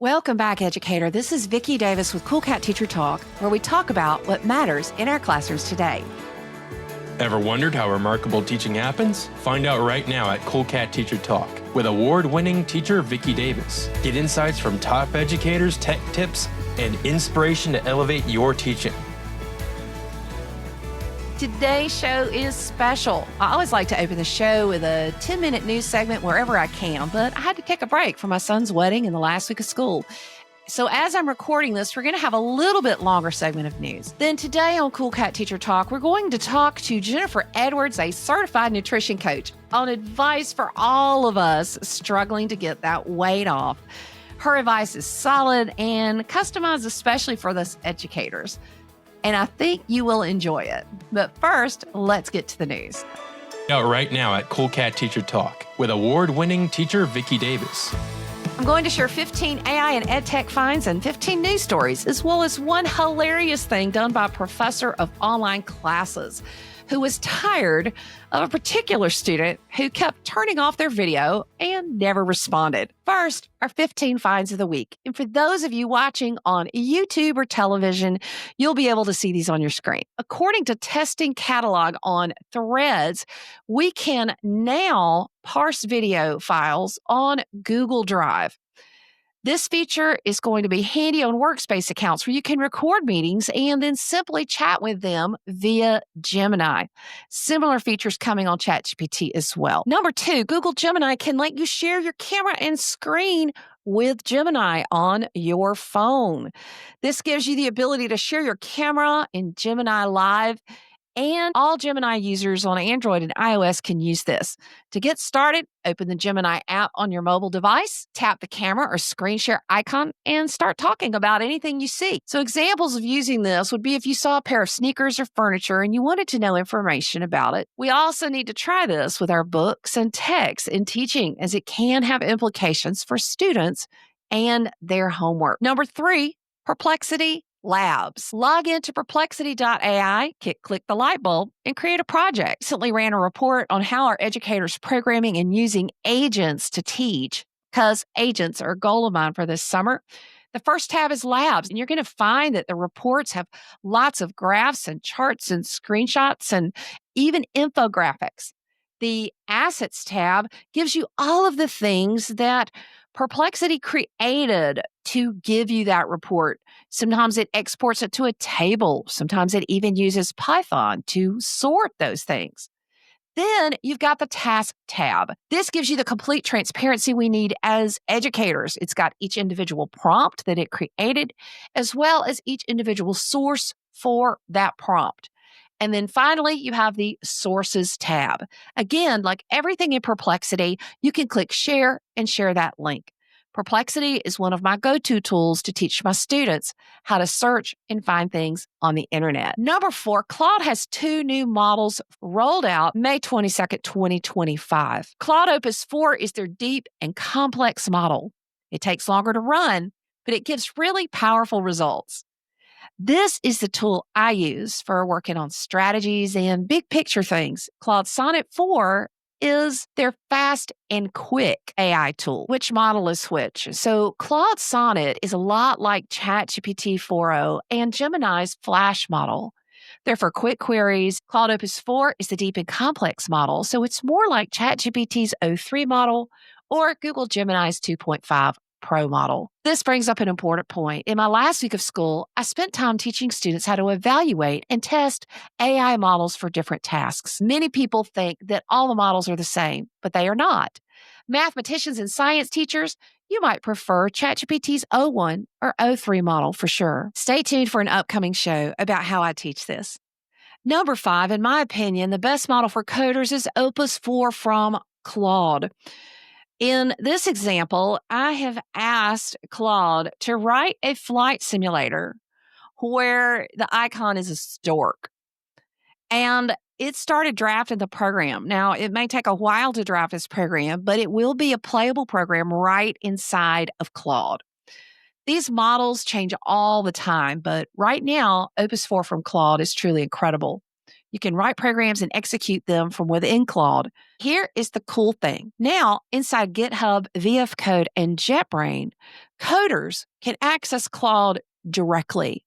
Welcome back, Educator. This is Vicki Davis with Cool Cat Teacher Talk, where we talk about what matters in our classrooms today. Ever wondered how remarkable teaching happens? Find out right now at Cool Cat Teacher Talk with award-winning teacher Vicki Davis. Get insights from top educators, tech tips, and inspiration to elevate your teaching. Today's show is special. I always like to open the show with a 10-minute news segment wherever I can, but I had to take a break for my son's wedding in the last week of school. So as I'm recording this, we're going to have a little bit longer segment of news. Then today on Cool Cat Teacher Talk, we're going to talk to Jennifer Edwards, a certified nutrition coach, on advice for all of us struggling to get that weight off. Her advice is solid and customized especially for us educators. And I think you will enjoy it. But first, let's get to the news. Out right now at Cool Cat Teacher Talk with award-winning teacher Vicki Davis. I'm going to share 15 AI and EdTech finds and 15 news stories, as well as one hilarious thing done by a professor of online classes who was tired of a particular student who kept turning off their video and never responded. First, our 15 finds of the week. And for those of you watching on YouTube or television, you'll be able to see these on your screen. According to Testing Catalog on Threads, we can now parse video files on Google Drive. This feature is going to be handy on workspace accounts where you can record meetings and then simply chat with them via Gemini. Similar features coming on ChatGPT as well. Number 2, Google Gemini can let you share your camera and screen with Gemini on your phone. This gives you the ability to share your camera in Gemini Live, and all Gemini users on Android and iOS can use this. To get started, open the Gemini app on your mobile device, tap the camera or screen share icon, and start talking about anything you see. So examples of using this would be if you saw a pair of sneakers or furniture and you wanted to know information about it. We also need to try this with our books and texts in teaching, as it can have implications for students and their homework. Number 3, Perplexity Labs. Log into perplexity.ai, click the light bulb, and create a project. Recently ran a report on how our educators programming and using agents to teach, because agents are a goal of mine for this summer. The first tab is Labs, and you're going to find that the reports have lots of graphs and charts and screenshots and even infographics. The Assets tab gives you all of the things that Perplexity created to give you that report. Sometimes it exports it to a table. Sometimes it even uses Python to sort those things. Then you've got the Task tab. This gives you the complete transparency we need as educators. It's got each individual prompt that it created, as well as each individual source for that prompt. And then finally, you have the Sources tab. Again, like everything in Perplexity, you can click Share and share that link. Perplexity is one of my go-to tools to teach my students how to search and find things on the internet. Number 4, Claude has 2 new models rolled out May 22nd, 2025. Claude Opus 4 is their deep and complex model. It takes longer to run, but it gives really powerful results. This is the tool I use for working on strategies and big picture things. Claude Sonnet 4 is their fast and quick AI tool. Which model is which? So Claude Sonnet is a lot like ChatGPT 4.0 and Gemini's Flash model. They're for quick queries. Claude Opus 4 is the deep and complex model, so it's more like ChatGPT's o3 model or Google Gemini's 2.5 Pro model. This brings up an important point. In my last week of school, I spent time teaching students how to evaluate and test AI models for different tasks. Many people think that all the models are the same, but they are not. Mathematicians and science teachers, you might prefer ChatGPT's O1 or O3 model for sure. Stay tuned for an upcoming show about how I teach this. Number 5, in my opinion, the best model for coders is Opus 4 from Claude. In this example, I have asked Claude to write a flight simulator where the icon is a stork. And it started drafting the program. Now, it may take a while to draft this program, but it will be a playable program right inside of Claude. These models change all the time, but right now, Opus 4 from Claude is truly incredible. You can write programs and execute them from within Claude. Here is the cool thing. Now, inside GitHub, VS Code, and JetBrains, coders can access Claude directly.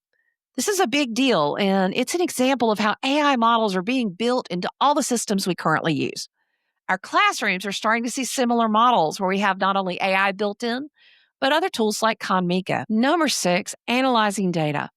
This is a big deal, and it's an example of how AI models are being built into all the systems we currently use. Our classrooms are starting to see similar models where we have not only AI built in, but other tools like Conmigo. Number 6, analyzing data.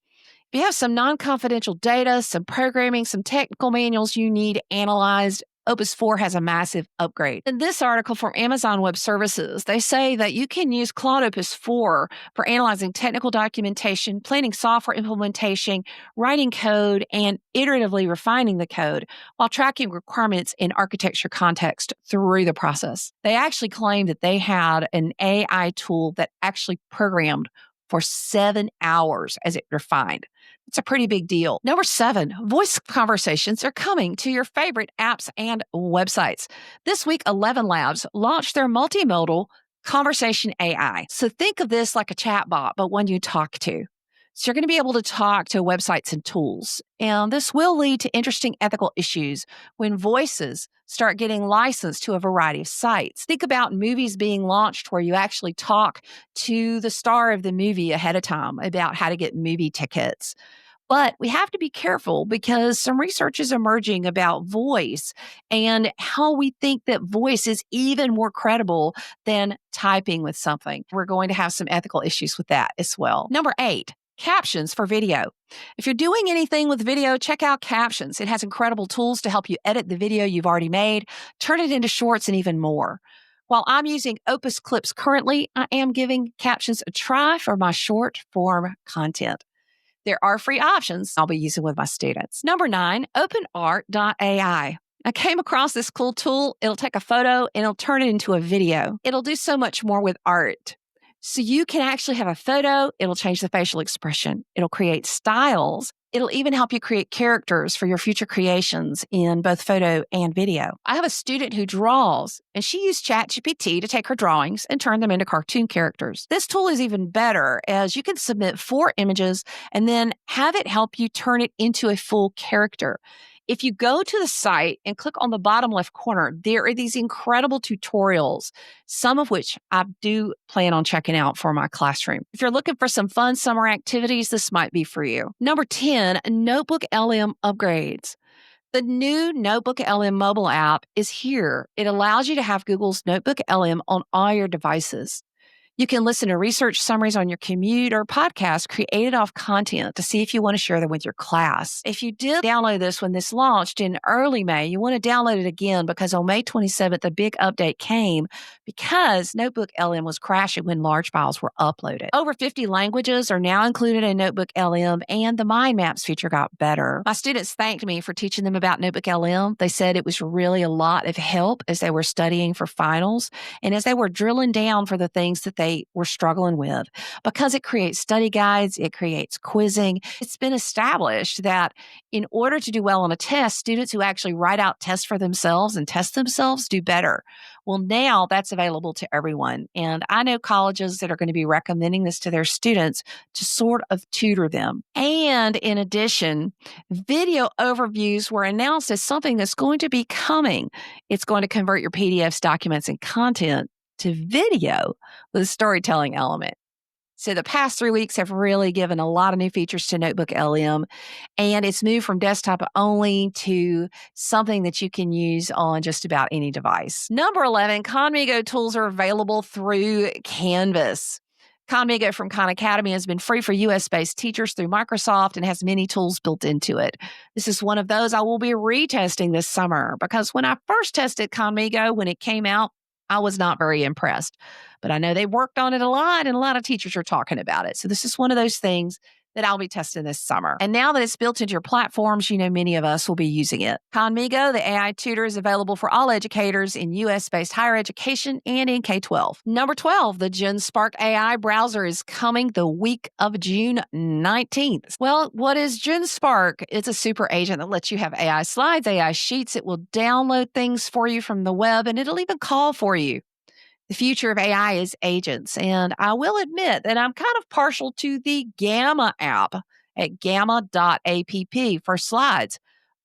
If you have some non-confidential data, some programming, some technical manuals you need analyzed, Opus 4 has a massive upgrade. In this article from Amazon Web Services, they say that you can use Claude Opus 4 for analyzing technical documentation, planning software implementation, writing code, and iteratively refining the code while tracking requirements in architecture context through the process. They actually claim that they had an AI tool that actually programmed for 7 hours as it refined. It's a pretty big deal. Number 7, voice conversations are coming to your favorite apps and websites. This week, 11 Labs launched their multimodal conversation AI. So think of this like a chatbot, but one you talk to. So you're going to be able to talk to websites and tools. And this will lead to interesting ethical issues when voices start getting licensed to a variety of sites. Think about movies being launched where you actually talk to the star of the movie ahead of time about how to get movie tickets. But we have to be careful because some research is emerging about voice and how we think that voice is even more credible than typing with something. We're going to have some ethical issues with that as well. Number 8, captions for video. If you're doing anything with video, check out Captions. It has incredible tools to help you edit the video you've already made, turn it into shorts, and even more. While I'm using Opus Clips currently, I am giving Captions a try for my short form content. There are free options I'll be using with my students. Number 9, OpenArt.ai. I came across this cool tool. It'll take a photo and it'll turn it into a video. It'll do so much more with art. So you can actually have a photo. It'll change the facial expression. It'll create styles. It'll even help you create characters for your future creations in both photo and video. I have a student who draws, and she used ChatGPT to take her drawings and turn them into cartoon characters. This tool is even better as you can submit 4 images and then have it help you turn it into a full character. If you go to the site and click on the bottom left corner, there are these incredible tutorials, some of which I do plan on checking out for my classroom. If you're looking for some fun summer activities, this might be for you. Number 10, NotebookLM upgrades. The new NotebookLM mobile app is here. It allows you to have Google's NotebookLM on all your devices. You can listen to research summaries on your commute or podcast created off content to see if you want to share them with your class. If you did download this when this launched in early May, you want to download it again because on May 27th, a big update came because NotebookLM was crashing when large files were uploaded. Over 50 languages are now included in NotebookLM, and the mind maps feature got better. My students thanked me for teaching them about NotebookLM. They said it was really a lot of help as they were studying for finals and as they were drilling down for the things that they were struggling with, because it creates study guides, it creates quizzing. It's been established that in order to do well on a test, students who actually write out tests for themselves and test themselves do better. Well, now that's available to everyone. And I know colleges that are going to be recommending this to their students to sort of tutor them. And in addition, video overviews were announced as something that's going to be coming. It's going to convert your PDFs, documents, and content to video with a storytelling element. So the past 3 weeks have really given a lot of new features to NotebookLM, and it's moved from desktop only to something that you can use on just about any device. Number 11, Conmigo tools are available through Canvas. Conmigo from Khan Academy has been free for US-based teachers through Microsoft and has many tools built into it. This is one of those I will be retesting this summer because when I first tested Conmigo when it came out, I was not very impressed, but I know they worked on it a lot and a lot of teachers are talking about it. So this is one of those things that I'll be testing this summer. And now that it's built into your platforms, you know many of us will be using it. Conmigo, the AI tutor, is available for all educators in US-based higher education and in K-12. Number 12, the GenSpark AI browser is coming the week of June 19th. Well, what is GenSpark? It's a super agent that lets you have AI slides, AI sheets. It will download things for you from the web, and it'll even call for you. The future of AI is agents, and I will admit that I'm kind of partial to the Gamma app at gamma.app for slides,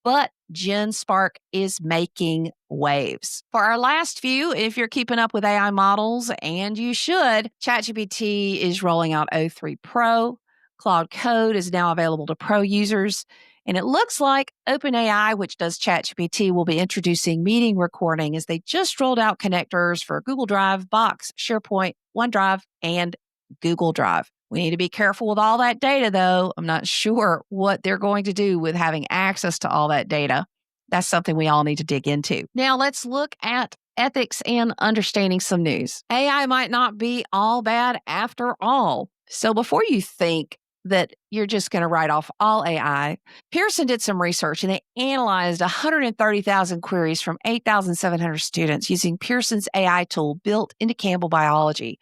but GenSpark is making waves. For our last few, if you're keeping up with AI models, and you should, ChatGPT is rolling out o3 Pro. Claude Code is now available to pro users. And it looks like OpenAI, which does ChatGPT, will be introducing meeting recording as they just rolled out connectors for Google Drive, Box, SharePoint, OneDrive, and Google Drive. We need to be careful with all that data, though. I'm not sure what they're going to do with having access to all that data. That's something we all need to dig into. Now, let's look at ethics and understanding some news. AI might not be all bad after all. So before you think that you're just going to write off all AI, Pearson did some research and they analyzed 130,000 queries from 8,700 students using Pearson's AI tool built into Campbell Biology,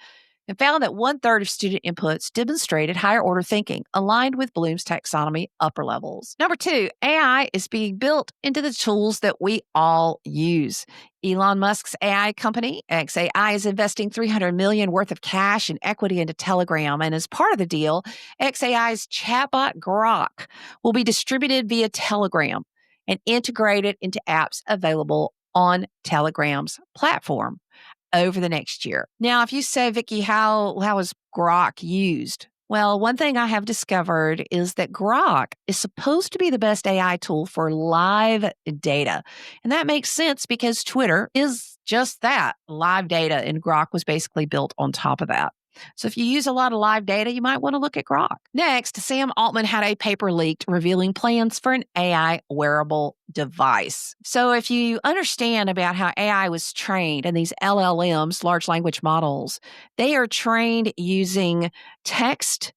and found that 1/3 of student inputs demonstrated higher order thinking, aligned with Bloom's taxonomy upper levels. Number 2, AI is being built into the tools that we all use. Elon Musk's AI company, XAI, is investing $300 million worth of cash and equity into Telegram. And as part of the deal, XAI's chatbot Grok will be distributed via Telegram and integrated into apps available on Telegram's platform over the next year. Now, if you say, Vicki, how is Grok used? Well, one thing I have discovered is that Grok is supposed to be the best AI tool for live data. And that makes sense because Twitter is just that, live data, and Grok was basically built on top of that. So if you use a lot of live data, you might want to look at Grok. Next, Sam Altman had a paper leaked revealing plans for an AI wearable device. So if you understand about how AI was trained and these LLMs, large language models, they are trained using text,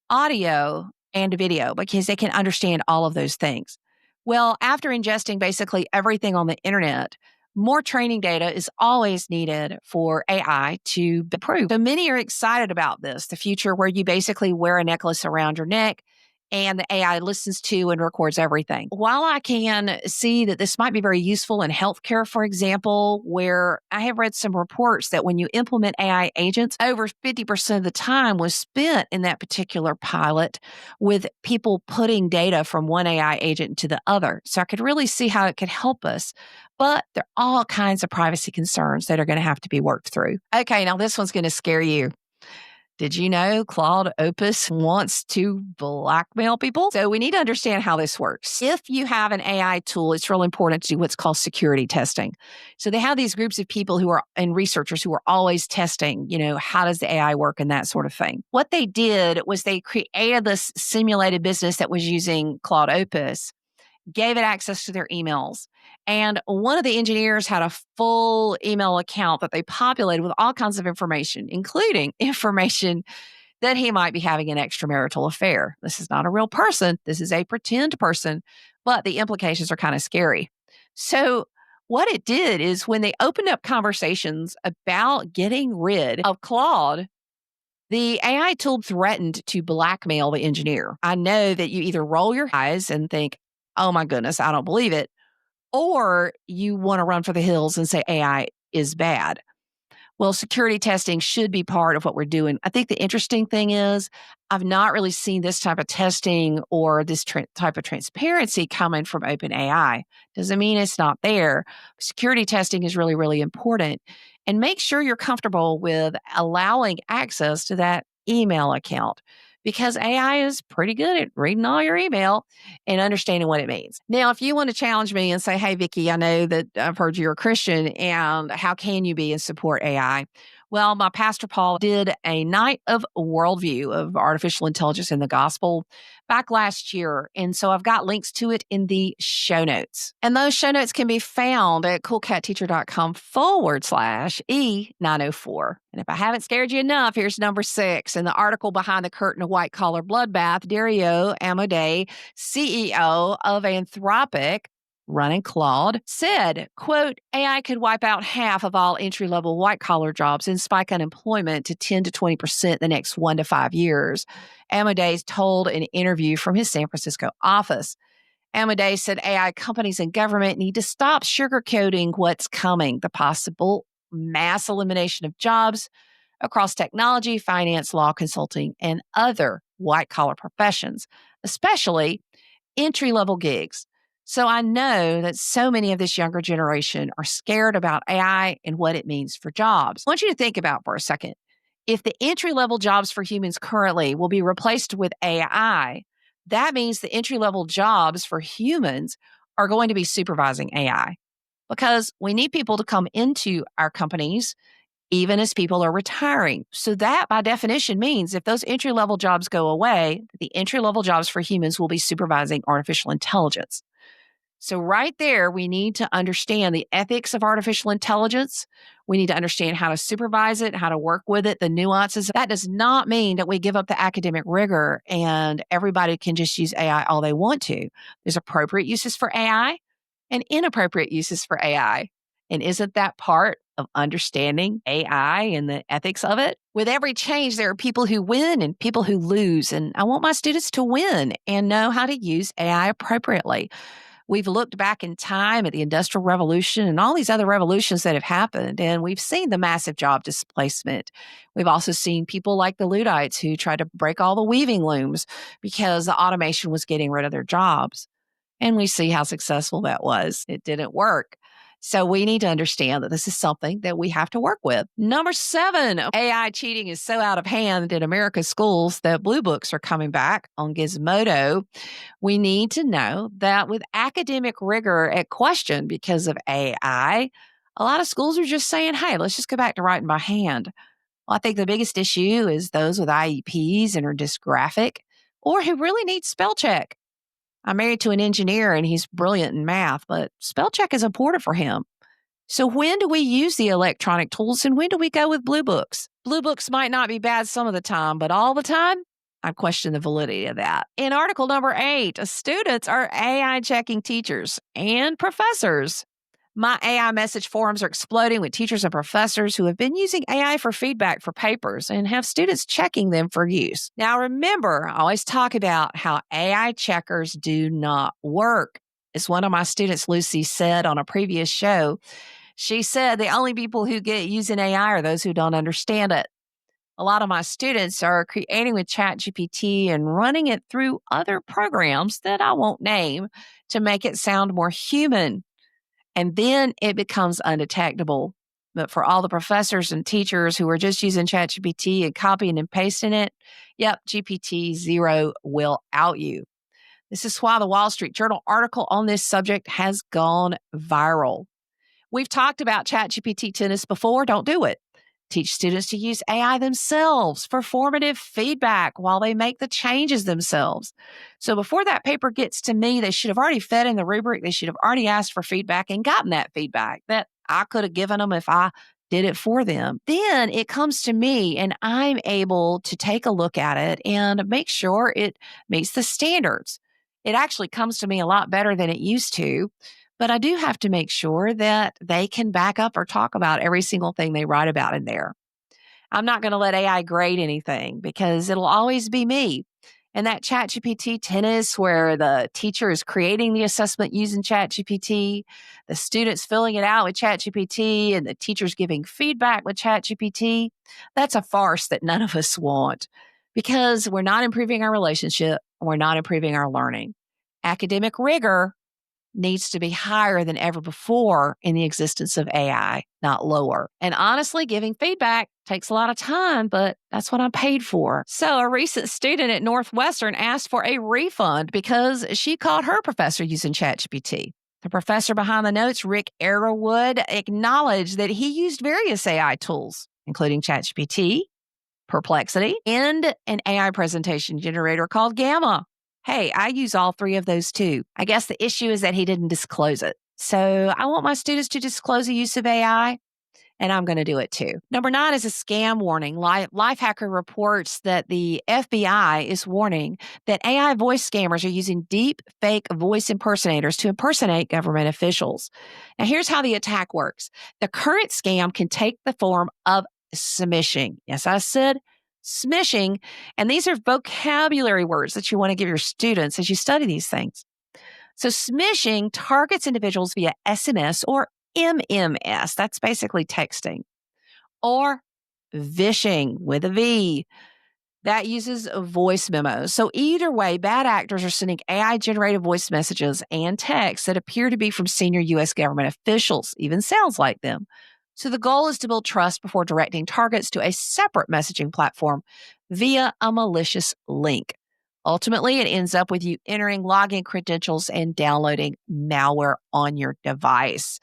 audio, and video because they can understand all of those things. Well, after ingesting basically everything on the internet, more training data is always needed for AI to improve. So many are excited about this, the future where you basically wear a necklace around your neck and the AI listens to and records everything. While I can see that this might be very useful in healthcare, for example, where I have read some reports that when you implement AI agents, over 50% of the time was spent in that particular pilot with people putting data from one AI agent to the other. So I could really see how it could help us. But there are all kinds of privacy concerns that are going to have to be worked through. Okay, now this one's going to scare you. Did you know Claude Opus wants to blackmail people? So we need to understand how this works. If you have an AI tool, it's really important to do what's called security testing. So they have these groups of people who are, and researchers who are always testing, how does the AI work and that sort of thing. What they did was they created this simulated business that was using Claude Opus, gave it access to their emails. And one of the engineers had a full email account that they populated with all kinds of information, including information that he might be having an extramarital affair. This is not a real person. This is a pretend person, but the implications are kind of scary. So what it did is when they opened up conversations about getting rid of Claude, the AI tool threatened to blackmail the engineer. I know that you either roll your eyes and think, oh my goodness, I don't believe it, or you want to run for the hills and say AI is bad. Well, security testing should be part of what we're doing. I think the interesting thing is I've not really seen this type of testing or this type of transparency coming from OpenAI. Doesn't mean it's not there. Security testing is really, really important. And make sure you're comfortable with allowing access to that email account, because AI is pretty good at reading all your email and understanding what it means. Now, if you want to challenge me and say, hey, Vicki, I know that I've heard you're a Christian, and how can you be and support AI? Well, my pastor Paul did a night of worldview of artificial intelligence in the gospel back last year. And so I've got links to it in the show notes. And those show notes can be found at coolcatteacher.com/E904. And if I haven't scared you enough, here's number 6. In the article Behind the Curtain of White Collar Bloodbath, Dario Amodei, CEO of Anthropic, running Claude, said, quote, AI could wipe out half of all entry-level white-collar jobs and spike unemployment to 10 to 20% in the next 1 to 5 years. Amodei told an interview from his San Francisco office. Amodei said AI companies and government need to stop sugarcoating what's coming, the possible mass elimination of jobs across technology, finance, law, consulting, and other white-collar professions, especially entry-level gigs. So I know that so many of this younger generation are scared about AI and what it means for jobs. I want you to think about for a second. If the entry level jobs for humans currently will be replaced with AI, that means the entry level jobs for humans are going to be supervising AI because we need people to come into our companies even as people are retiring. So that by definition means if those entry level jobs go away, the entry level jobs for humans will be supervising artificial intelligence. So, right there, we need to understand the ethics of artificial intelligence. We need to understand how to supervise it, how to work with it, the nuances. That does not mean that we give up the academic rigor and everybody can just use AI all they want to. There's appropriate uses for AI and inappropriate uses for AI. And isn't that part of understanding AI and the ethics of it? With every change, there are people who win and people who lose. And I want my students to win and know how to use AI appropriately. We've looked back in time at the Industrial Revolution and all these other revolutions that have happened, and we've seen the massive job displacement. We've also seen people like the Luddites who tried to break all the weaving looms because the automation was getting rid of their jobs. And we see how successful that was. It didn't work. So we need to understand that this is something that we have to work with. Number 7, AI cheating is so out of hand in America's schools that blue books are coming back on Gizmodo. We need to know that with academic rigor at question because of AI, a lot of schools are just saying, hey, let's just go back to writing by hand. Well, I think the biggest issue is those with IEPs and are dysgraphic or who really need spell check. I'm married to an engineer and he's brilliant in math, but spell check is important for him. So when do we use the electronic tools and when do we go with blue books? Blue books might not be bad some of the time, but all the time, I question the validity of that. In article number 8, students are AI checking teachers and professors. My AI message forums are exploding with teachers and professors who have been using AI for feedback for papers and have students checking them for use. Now, remember, I always talk about how AI checkers do not work. As one of my students, Lucy, said on a previous show, she said the only people who get using AI are those who don't understand it. A lot of my students are creating with ChatGPT and running it through other programs that I won't name to make it sound more human. And then it becomes undetectable. But for all the professors and teachers who are just using ChatGPT and copying and pasting it, yep, GPT-0 will out you. This is why the Wall Street Journal article on this subject has gone viral. We've talked about ChatGPT tennis before. Don't do it. Teach students to use AI themselves for formative feedback while they make the changes themselves. So before that paper gets to me, they should have already fed in the rubric. They should have already asked for feedback and gotten that feedback that I could have given them if I did it for them. Then it comes to me and I'm able to take a look at it and make sure it meets the standards. It actually comes to me a lot better than it used to. But I do have to make sure that they can back up or talk about every single thing they write about in there. I'm not going to let AI grade anything because it'll always be me. And that ChatGPT tennis where the teacher is creating the assessment using ChatGPT, the students filling it out with ChatGPT, and the teacher's giving feedback with ChatGPT, that's a farce that none of us want because we're not improving our relationship. We're not improving our learning. Academic rigor needs to be higher than ever before in the existence of AI, not lower. And honestly, giving feedback takes a lot of time, but that's what I'm paid for. So a recent student at Northwestern asked for a refund because she caught her professor using ChatGPT. The professor behind the notes, Rick Arrowwood, acknowledged that he used various AI tools, including ChatGPT, Perplexity, and an AI presentation generator called Gamma. Hey, I use all 3 of those too. I guess the issue is that he didn't disclose it. So I want my students to disclose the use of AI, and I'm going to do it too. Number 9 is a scam warning. Lifehacker reports that the FBI is warning that AI voice scammers are using deep fake voice impersonators to impersonate government officials. Now, here's how the attack works. The current scam can take the form of smishing. Yes, I said smishing. And these are vocabulary words that you want to give your students as you study these things. So smishing targets individuals via SMS or MMS. That's basically texting. Or vishing with a V. That uses voice memos. So, either way, bad actors are sending AI generated voice messages and texts that appear to be from senior U.S. government officials, even sounds like them. So, the goal is to build trust before directing targets to a separate messaging platform via a malicious link. Ultimately, it ends up with you entering login credentials and downloading malware on your device.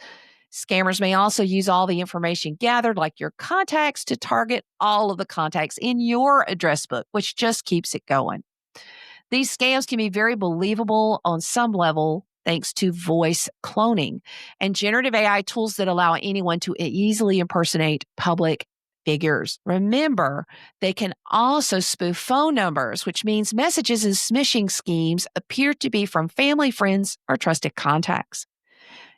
Scammers may also use all the information gathered, like your contacts, to target all of the contacts in your address book, which just keeps it going. These scams can be very believable on some level thanks to voice cloning and generative AI tools that allow anyone to easily impersonate public figures. Remember, they can also spoof phone numbers, which means messages and smishing schemes appear to be from family, friends, or trusted contacts.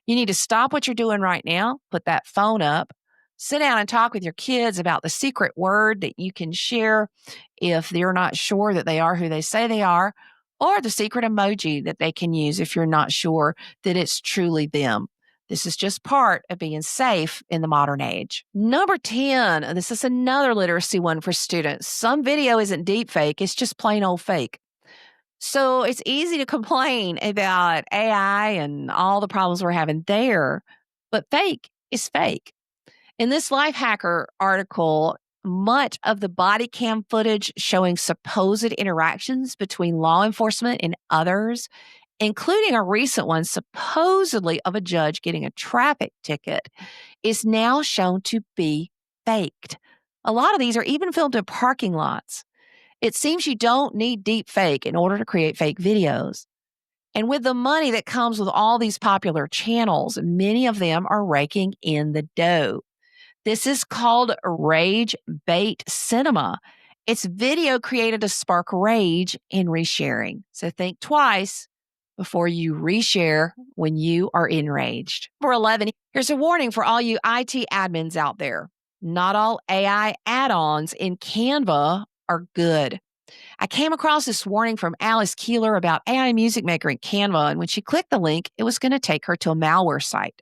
You need to stop what you're doing right now, put that phone up, sit down and talk with your kids about the secret word that you can share if they're not sure that they are who they say they are, or the secret emoji that they can use if you're not sure that it's truly them. This is just part of being safe in the modern age. Number 10, this is another literacy one for students. Some video isn't deep fake, it's just plain old fake. So it's easy to complain about AI and all the problems we're having there, but fake is fake. In this Life Hacker article, much of the body cam footage showing supposed interactions between law enforcement and others, including a recent one supposedly of a judge getting a traffic ticket, is now shown to be faked. A lot of these are even filmed in parking lots. It seems you don't need deep fake in order to create fake videos. And with the money that comes with all these popular channels, many of them are raking in the dough. This is called rage bait cinema. It's video created to spark rage and resharing. So think twice before you reshare when you are enraged. Number 11, here's a warning for all you IT admins out there. Not all AI add-ons in Canva are good. I came across this warning from Alice Keeler about AI Music Maker in Canva, and when she clicked the link, it was going to take her to a malware site.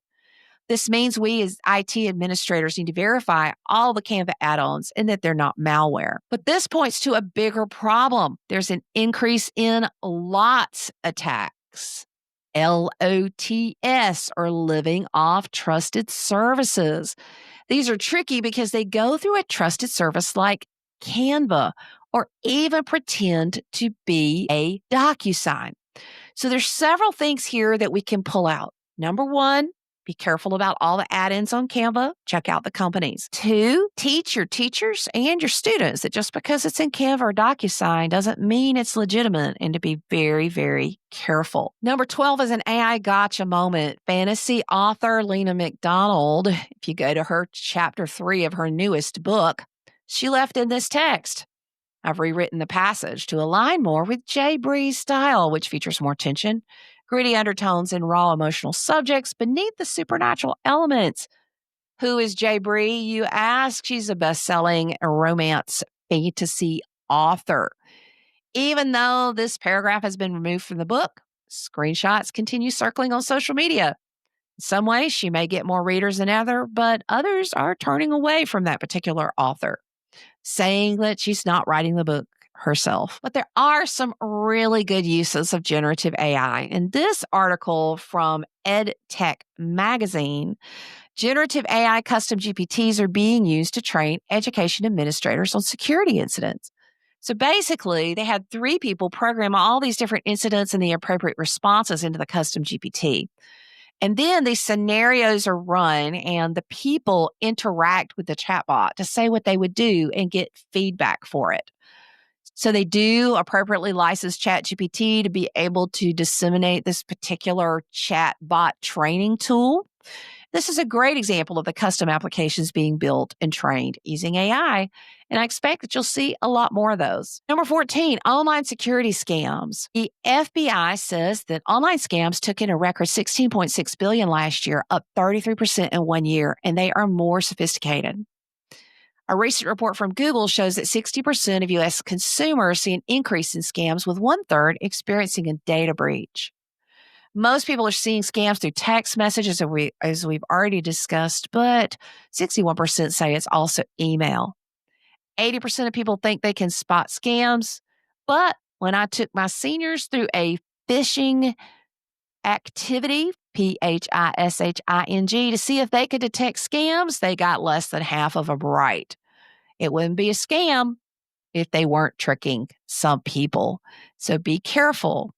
This means we as IT administrators need to verify all the Canva add-ons and that they're not malware. But this points to a bigger problem. There's an increase in LOTS attacks. LOTS, or living off trusted services. These are tricky because they go through a trusted service like Canva or even pretend to be a DocuSign. So there's several things here that we can pull out. Number 1, be careful about all the add-ins on Canva. Check out the companies. 2, teach your teachers and your students that just because it's in Canva or DocuSign doesn't mean it's legitimate, and to be very, very careful. Number 12 is an AI gotcha moment. Fantasy author Lena McDonald, if you go to her chapter 3 of her newest book, she left in this text. I've rewritten the passage to align more with Jay Bree's style, which features more tension, gritty undertones, and raw emotional subjects beneath the supernatural elements. Who is Jay Bree, you ask? She's a best-selling romance fantasy author. Even though this paragraph has been removed from the book, screenshots continue circling on social media. In some ways, she may get more readers than other, but others are turning away from that particular author, saying that she's not writing the book herself. But there are some really good uses of generative AI. In this article from EdTech magazine, generative AI custom GPTs are being used to train education administrators on security incidents. So basically, they had 3 people program all these different incidents and the appropriate responses into the custom GPT. And then these scenarios are run and the people interact with the chatbot to say what they would do and get feedback for it. So they do appropriately license ChatGPT to be able to disseminate this particular chatbot training tool. This is a great example of the custom applications being built and trained using AI, and I expect that you'll see a lot more of those. Number 14, online security scams. The FBI says that online scams took in a record $16.6 billion last year, up 33% in 1 year, and they are more sophisticated. A recent report from Google shows that 60% of U.S. consumers see an increase in scams, with 1/3 experiencing a data breach. Most people are seeing scams through text messages, as we've already discussed, but 61% say it's also email. 80% of people think they can spot scams. But when I took my seniors through a phishing activity, phishing, to see if they could detect scams, they got less than half of them right. It wouldn't be a scam if they weren't tricking some people. So be careful.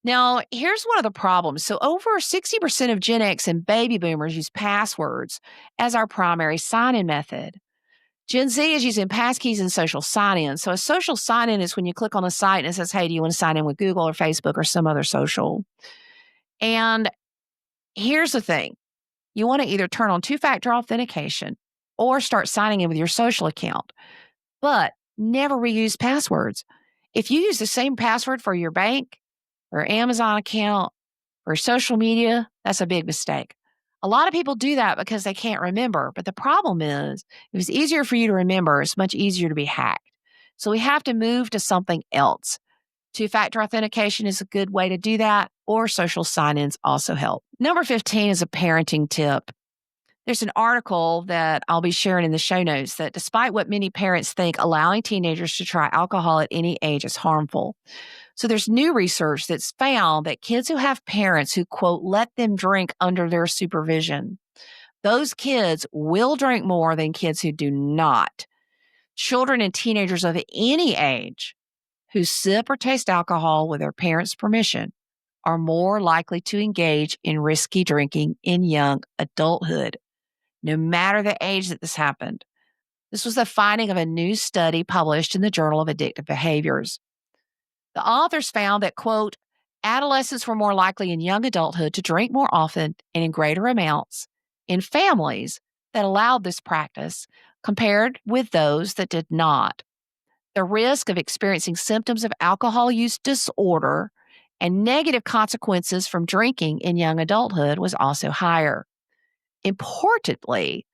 Now, here's one of the problems. So, over 60% of Gen X and baby boomers use passwords as our primary sign in method. Gen Z is using passkeys and social sign in. So, a social sign in is when you click on a site and it says, hey, do you want to sign in with Google or Facebook or some other social? And here's the thing, you want to either turn on two factor authentication or start signing in with your social account, but never reuse passwords. If you use the same password for your bank or Amazon account or social media, that's a big mistake. A lot of people do that because they can't remember. But the problem is, if it's easier for you to remember, it's much easier to be hacked. So we have to move to something else. Two-factor authentication is a good way to do that, or social sign-ins also help. Number 15 is a parenting tip. There's an article that I'll be sharing in the show notes that despite what many parents think, allowing teenagers to try alcohol at any age is harmful. So there's new research that's found that kids who have parents who, quote, let them drink under their supervision, those kids will drink more than kids who do not. Children and teenagers of any age who sip or taste alcohol with their parents' permission are more likely to engage in risky drinking in young adulthood, no matter the age that this happened. This was the finding of a new study published in the Journal of Addictive Behaviors. The authors found that, quote, adolescents were more likely in young adulthood to drink more often and in greater amounts in families that allowed this practice compared with those that did not. The risk of experiencing symptoms of alcohol use disorder and negative consequences from drinking in young adulthood was also higher. Importantly,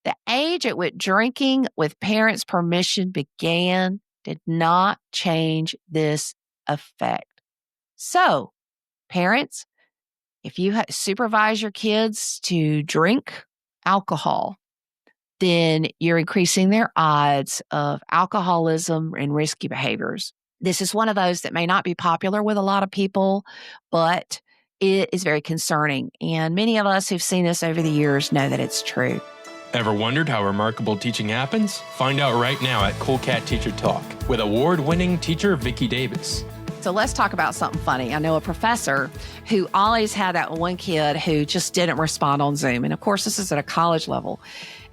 the age at which drinking with parents' permission began did not change this effect. So, parents, if you supervise your kids to drink alcohol, then you're increasing their odds of alcoholism and risky behaviors. This is one of those that may not be popular with a lot of people, but it is very concerning. And many of us who've seen this over the years know that it's true. Ever wondered how remarkable teaching happens? Find out right now at Cool Cat Teacher Talk with award-winning teacher Vicki Davis. So let's talk about something funny. I know a professor who always had that one kid who just didn't respond on Zoom. And of course, this is at a college level.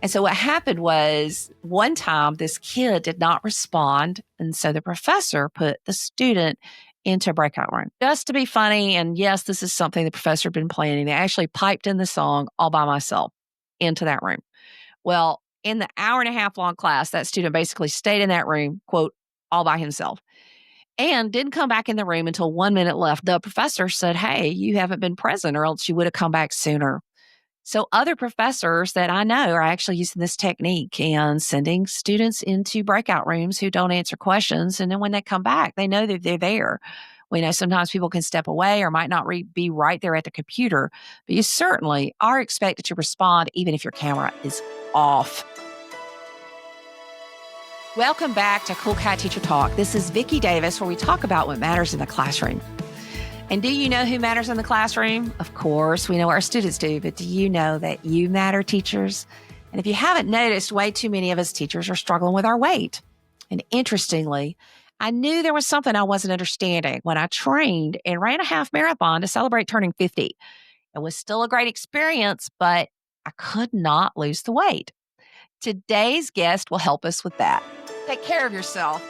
And so what happened was one time this kid did not respond. And so the professor put the student into a breakout room just to be funny. And yes, this is something the professor had been planning. They actually piped in the song All By Myself into that room. Well, in the hour and a half long class, that student basically stayed in that room, quote, all by himself, and didn't come back in the room until 1 minute left. The professor said, hey, you haven't been present or else you would have come back sooner. So other professors that I know are actually using this technique and sending students into breakout rooms who don't answer questions. And then when they come back, they know that they're there. We know sometimes people can step away or might not be right there at the computer, but you certainly are expected to respond even if your camera is off. Welcome back to Cool Cat Teacher Talk. This is Vicki Davis, where we talk about what matters in the classroom. And do you know who matters in the classroom? Of course, we know our students do, but do you know that you matter, teachers? And if you haven't noticed, way too many of us teachers are struggling with our weight. And interestingly, I knew there was something I wasn't understanding when I trained and ran a half marathon to celebrate turning 50. It was still a great experience, but I could not lose the weight. Today's guest will help us with that. Take care of yourself.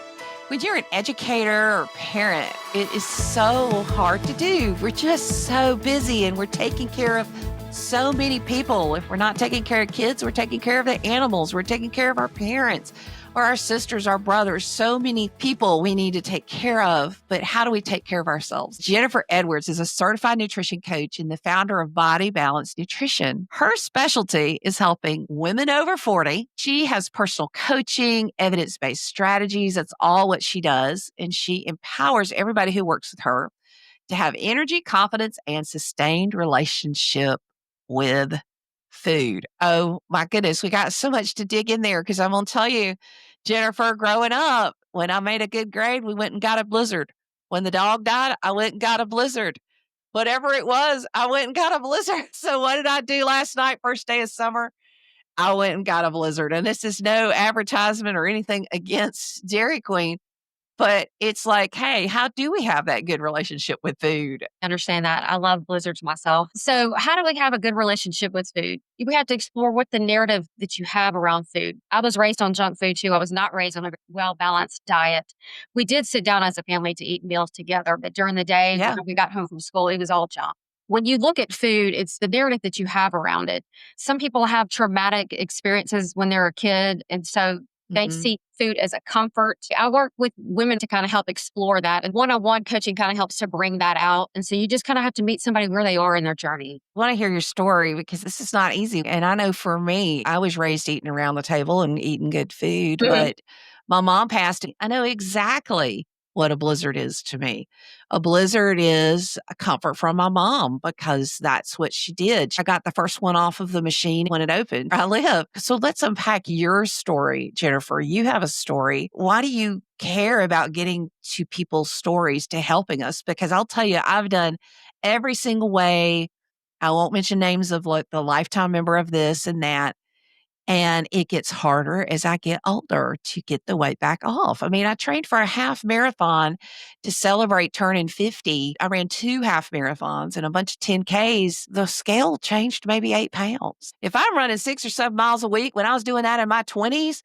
When you're an educator or parent, it is so hard to do. We're just so busy and we're taking care of so many people. If we're not taking care of kids, we're taking care of the animals. We're taking care of our parents or our sisters, our brothers. So many people we need to take care of. But how do we take care of ourselves? Jennifer Edwards is a certified nutrition coach and the founder of Body Balance Nutrition. Her specialty is helping women over 40. She has personal coaching, evidence-based strategies. That's all what she does. And she empowers everybody who works with her to have energy, confidence, and sustained relationship with food. Oh my goodness, we got so much to dig in there because I'm going to tell you, Jennifer, growing up, when I made a good grade, we went and got a blizzard. When the dog died, I went and got a blizzard. Whatever it was, I went and got a blizzard. So what did I do last night, first day of summer? I went and got a blizzard. And this is no advertisement or anything against Dairy Queen, but it's like, hey, how do we have that good relationship with food? Understand that. I love blizzards myself. So, how do we have a good relationship with food? We have to explore what the narrative that you have around food. I was raised on junk food too. I was not raised on a well balanced diet. We did sit down as a family to eat meals together, but during the day, Yeah. when we got home from school, it was all junk. When you look at food, it's the narrative that you have around it. Some people have traumatic experiences when they're a kid. And so they see food as a comfort. I work with women to kind of help explore that. And one-on-one coaching kind of helps to bring that out. And so you just kind of have to meet somebody where they are in their journey. I want to hear your story because this is not easy. And I know for me, I was raised eating around the table and eating good food, but my mom passed. I know exactly what a blizzard is to me. A blizzard is a comfort from my mom because that's what she did. I got the first one off of the machine when it opened. I live. So let's unpack your story, Jennifer. You have a story. Why do you care about getting to people's stories to helping us? Because I'll tell you, I've done every single way. I won't mention names of like the lifetime member of this and that. And it gets harder as I get older to get the weight back off. I mean, I trained for a half marathon to celebrate turning 50. I ran 2 half marathons and a bunch of 10Ks. The scale changed maybe 8 pounds. If I'm running 6 or 7 miles a week, when I was doing that in my 20s,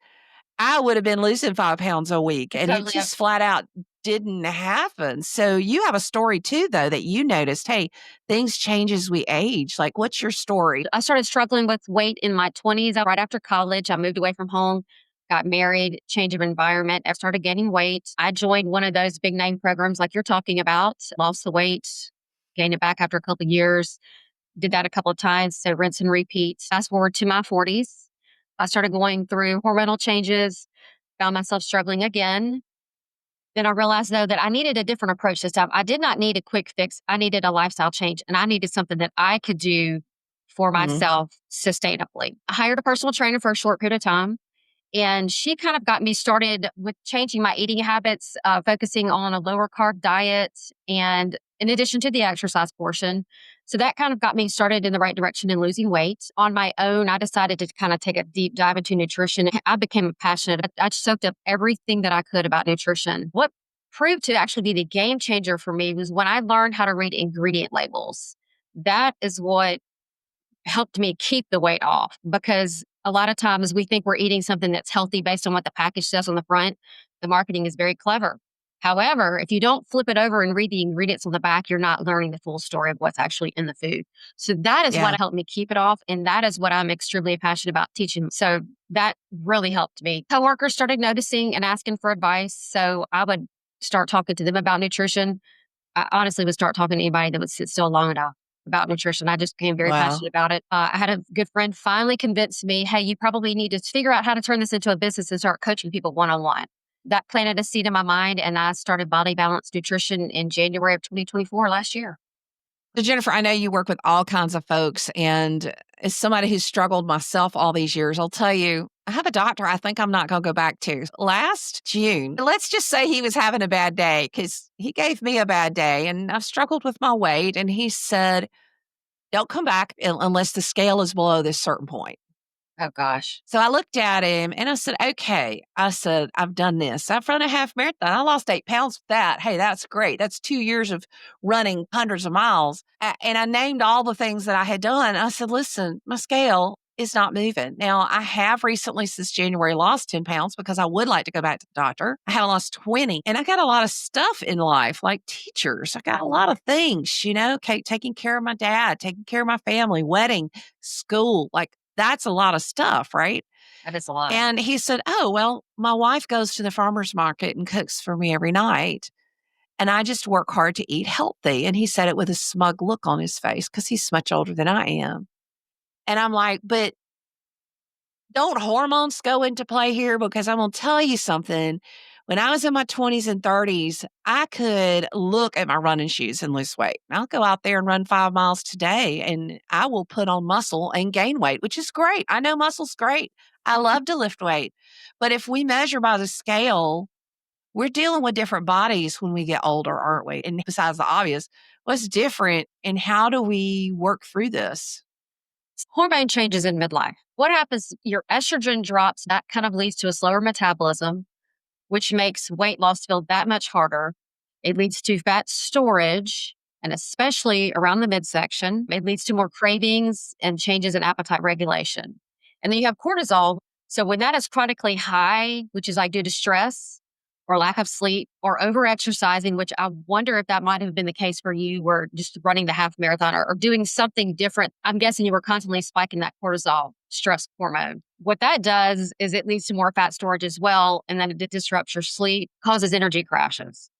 I would have been losing 5 pounds a week. And it just flat out didn't happen. So you have a story too, though, that you noticed, hey, things change as we age. Like, what's your story? I started struggling with weight in my 20s. Right after college, I moved away from home, got married, change of environment. I started gaining weight. I joined one of those big name programs like you're talking about, lost the weight, gained it back after a couple of years, did that a couple of times. So rinse and repeat. Fast forward to my 40s. I started going through hormonal changes, found myself struggling again. Then I realized, though, that I needed a different approach this time. I did not need a quick fix. I needed a lifestyle change, and I needed something that I could do for myself sustainably. I hired a personal trainer for a short period of time, and she kind of got me started with changing my eating habits, focusing on a lower carb diet, and in addition to the exercise portion. So that kind of got me started in the right direction in losing weight. On my own, I decided to kind of take a deep dive into nutrition. I became passionate. I soaked up everything that I could about nutrition. What proved to actually be the game changer for me was when I learned how to read ingredient labels. That is what helped me keep the weight off, because a lot of times we think we're eating something that's healthy based on what the package says on the front. The marketing is very clever. However, if you don't flip it over and read the ingredients on the back, you're not learning the full story of what's actually in the food. So that is what helped me keep it off. And that is what I'm extremely passionate about teaching. So that really helped me. Coworkers started noticing and asking for advice. So I would start talking to them about nutrition. I honestly would start talking to anybody that would sit still long enough about nutrition. I just became very passionate about it. I had a good friend finally convince me, hey, you probably need to figure out how to turn this into a business and start coaching people one-on-one. That planted a seed in my mind, and I started Body Balance Nutrition in January of 2024 last year. So Jennifer, I know you work with all kinds of folks, and as somebody who's struggled myself all these years, I'll tell you, I have a doctor I think I'm not going to go back to. Last June, let's just say he was having a bad day because he gave me a bad day, and I've struggled with my weight, and he said, don't come back unless the scale is below this certain point. Oh, gosh. So I looked at him and I said, okay. I said, I've done this. I've run a half marathon. I lost 8 pounds with that. Hey, that's great. That's 2 years of running hundreds of miles. And I named all the things that I had done. I said, listen, my scale is not moving. Now, I have recently since January lost 10 pounds because I would like to go back to the doctor. I haven't lost 20. And I got a lot of stuff in life, like teachers. I got a lot of things, taking care of my dad, taking care of my family, wedding, school, like that's a lot of stuff, right? That is a lot. And he said, oh, well, my wife goes to the farmer's market and cooks for me every night. And I just work hard to eat healthy. And he said it with a smug look on his face because he's much older than I am. And I'm like, but don't hormones go into play here? Because I'm going to tell you something. When I was in my 20s and 30s, I could look at my running shoes and lose weight. I'll go out there and run 5 miles today and I will put on muscle and gain weight, which is great. I know muscle's great. I love to lift weight. But if we measure by the scale, we're dealing with different bodies when we get older, aren't we? And besides the obvious, what's different and how do we work through this? Hormone changes in midlife. What happens? Your estrogen drops. That kind of leads to a slower metabolism, which makes weight loss feel that much harder. It leads to fat storage, and especially around the midsection. It leads to more cravings and changes in appetite regulation. And then you have cortisol. So when that is chronically high, which is like due to stress or lack of sleep or overexercising, which I wonder if that might have been the case for you, were just running the half marathon or doing something different. I'm guessing you were constantly spiking that cortisol stress hormone. What that does is it leads to more fat storage as well. And then it disrupts your sleep, causes energy crashes.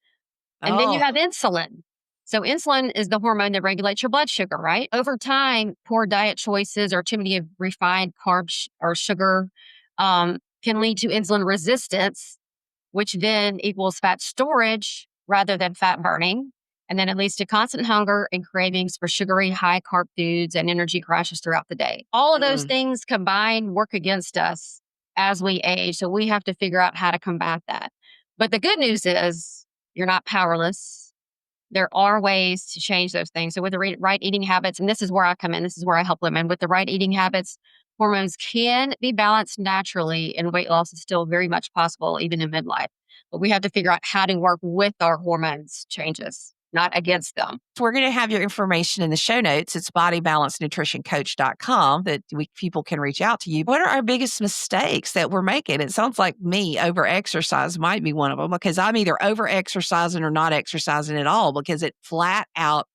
And then you Oh, have insulin. So insulin is the hormone that regulates your blood sugar, right? Over time, poor diet choices or too many of refined carbs or sugar can lead to insulin resistance, which then equals fat storage rather than fat burning. And then it leads to constant hunger and cravings for sugary, high carb foods and energy crashes throughout the day. All of those mm. things combined work against us as we age. So we have to figure out how to combat that. But the good news is you're not powerless. There are ways to change those things. So with the right eating habits, and this is where I come in, this is where I help women with the right eating habits. Hormones can be balanced naturally, and weight loss is still very much possible, even in midlife. But we have to figure out how to work with our hormones changes, not against them. We're going to have your information in the show notes. It's bodybalancenutritioncoach.com that people can reach out to you. What are our biggest mistakes that we're making? It sounds like me over exercise might be one of them because I'm either over exercising or not exercising at all because it flat out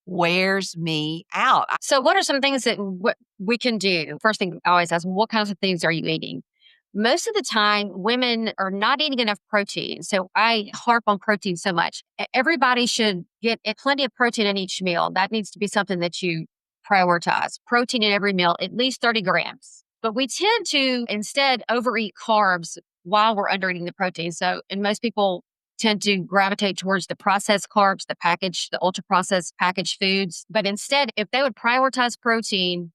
wears me out. So, what are some things that we can do? First thing I always ask, what kinds of things are you eating? Most of the time, women are not eating enough protein. So, I harp on protein so much. Everybody should get plenty of protein in each meal. That needs to be something that you prioritize. Protein in every meal, at least 30 grams. But we tend to instead overeat carbs while we're under eating the protein. So, and most people tend to gravitate towards the processed carbs, the ultra processed packaged foods. But instead, if they would prioritize protein